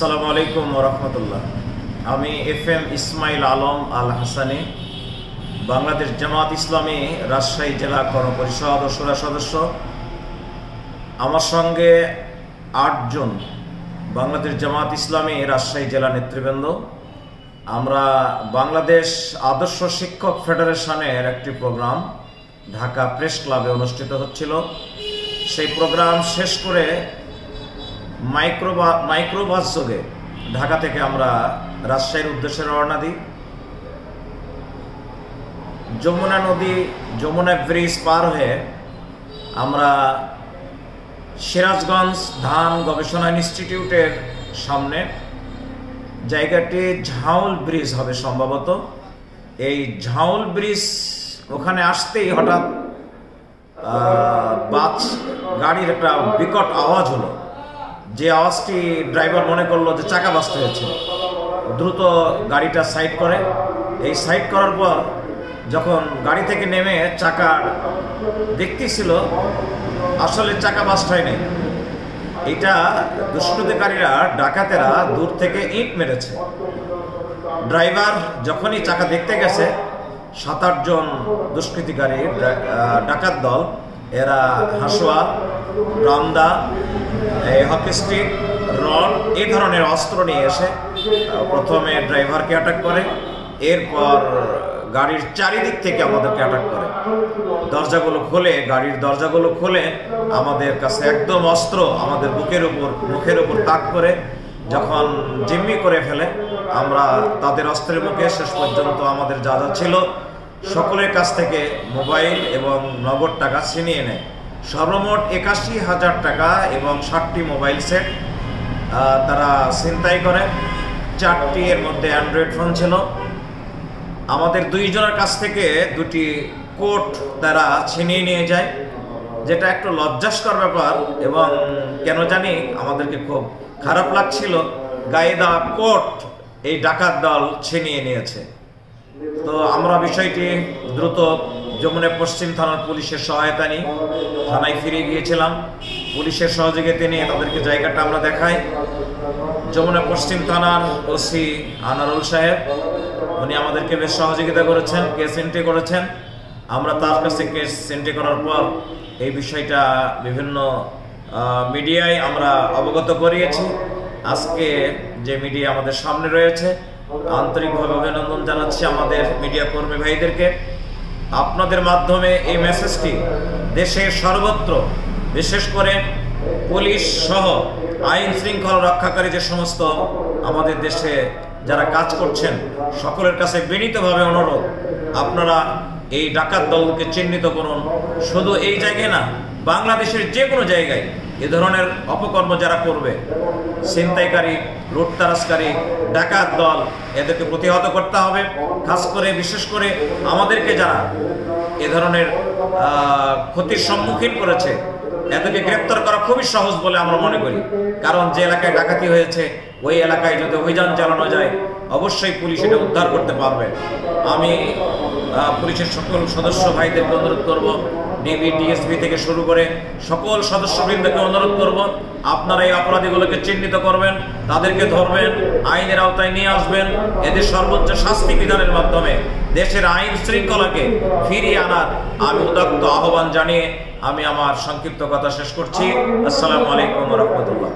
আসসালামু আলাইকুম ওয়া রাহমাতুল্লাহ। আমি FM ইসমাইল আলম আল হাসানি, বাংলাদেশ জামাত ইসলামী রাজশাহী জেলা কর্মপরিষদ ও শুরা সদস্য। আমার সঙ্গে 8 জন বাংলাদেশ জামাত ইসলামী রাজশাহী জেলা নেতৃবৃন্দ। আমরা বাংলাদেশ আদর্শ শিক্ষক ফেডারেশনের একটি প্রোগ্রাম ঢাকা প্রেস ক্লাবে অনুষ্ঠিত হচ্ছিল। সেই প্রোগ্রাম শেষ করে মাইক্রোবাস যোগে ঢাকা থেকে আমরা রাজশাহীর উদ্দেশ্যে রওনা দিই। যমুনা নদী, যমুনা ব্রিজ পার হয়ে আমরা সিরাজগঞ্জ ধান গবেষণা ইনস্টিটিউটের সামনে, জায়গাটি ঝাউল ব্রিজ হবে সম্ভবত। এই ঝাউল ব্রিজ ওখানে আসতেই হঠাৎ গাড়ির একটা বিকট আওয়াজ হলো। যে আওয়াজটি ড্রাইভার মনে করলো যে চাকা বাস্ট হয়েছে, দ্রুত গাড়িটা সাইড করে। এই সাইড করার পর যখন গাড়ি থেকে নেমে চাকার দেখতেছিল, আসলে চাকা বাস্ট হয় নাই। এটা দুষ্কৃতকারীরা, ডাকাতেরা দূর থেকে ইট মেরেছে। ড্রাইভার যখনই চাকা দেখতে গেছে, 7-8 জন দুষ্কৃতিকারী ডাকাত দল, এরা হাসুয়া, রামদা, হকি স্টিক, রড, এই ধরনের অস্ত্র নিয়ে এসে প্রথমে ড্রাইভারকে অ্যাটাক করে, এরপর গাড়ির চারিদিক থেকে আমাদেরকে অ্যাটাক করে। গাড়ির দরজাগুলো খুলে আমাদের কাছে একদম অস্ত্র আমাদের মুখের উপর তাক করে যখন জিম্মি করে ফেলে, আমরা তাদের অস্ত্রের মুখে শেষ পর্যন্ত আমাদের যা যা ছিল সকলের কাছ থেকে মোবাইল এবং নগদ টাকা ছিনিয়ে নেয়। সর্বমোট 81,000 টাকা এবং 60টি মোবাইল সেট তারা ছিনতাই করে। 4টি এর মধ্যে অ্যান্ড্রয়েড ফোন ছিল। আমাদের 2 জনের কাছ থেকে 2টি কোট তারা ছিনিয়ে নিয়ে যায়, যেটা একটু লজ্জাস্কর ব্যাপার এবং কেন জানি আমাদেরকে খুব খারাপ লাগছিল। গায়ে দেওয়া কোট এই ডাকাত দল ছিনিয়ে নিয়েছে। তো আমরা বিষয়টি দ্রুত যমুনা পশ্চিম থানার পুলিশের সহায়তা নিয়ে থানায় ফিরে গিয়েছিলাম। পুলিশের সহযোগিতা নিয়ে তাদেরকে জায়গাটা আমরা দেখাই। যমুনা পশ্চিম থানার ওসি আনারুল সাহেব, উনি আমাদেরকে বেশ সহযোগিতা করেছেন, কেস এন্ট্রি করেছেন। আমরা তার কাছে কেস এন্ট্রি করার পর এই বিষয়টা বিভিন্ন মিডিয়ায় আমরা অবগত করিয়েছি। আজকে যে মিডিয়া আমাদের সামনে রয়েছে, আন্তরিকভাবে অভিনন্দন জানাচ্ছি আমাদের মিডিয়া কর্মী ভাইদেরকে। আপনাদের মাধ্যমে এই মেসেজটি দেশের সর্বত্র, বিশেষ করে পুলিশ সহ আইন শৃঙ্খলা রক্ষাকারী যে সমস্ত আমাদের দেশে যারা কাজ করছেন, সকলের কাছে বিনীতভাবে অনুরোধ, আপনারা এই ডাকাত দলকে চিহ্নিত করুন। শুধু এই জায়গায় না, বাংলাদেশের যে কোনো জায়গায় এ ধরনের অপকর্ম যারা করবে, ছিনতাইকারী, লুটতারাজকারী, ডাকাত দল, এদেরকে প্রতিহত করতে হবে। খাস করে বিশেষ করে আমাদেরকে যারা এ ধরনের ক্ষতির সম্মুখীন করেছে, এদেরকে গ্রেপ্তার করা খুবই সহজ বলে আমরা মনে করি। কারণ যে এলাকায় ডাকাতি হয়েছে, ওই এলাকায় যদি অভিযান চালানো যায়, অবশ্যই পুলিশ এটা উদ্ধার করতে পারবে। আমি পুলিশের সকল সদস্য ভাইদেরকে অনুরোধ করব, ডিবি, ডিএসপি থেকে শুরু করে সকল সদস্যবৃন্দকে অনুরোধ করব, আপনারা এই অপরাধীগুলোকে চিহ্নিত করবেন, তাদেরকে ধরবেন, আইনের আওতায় নিয়ে আসবেন। এদের সর্বোচ্চ শাস্তি বিধানের মাধ্যমে দেশের আইন শৃঙ্খলাকে ফিরিয়ে আনার আমি উদাত্ত আহ্বান জানিয়ে আমি আমার সংক্ষিপ্ত কথা শেষ করছি। আসসালামু আলাইকুম ওয়া রাহমাতুল্লাহ।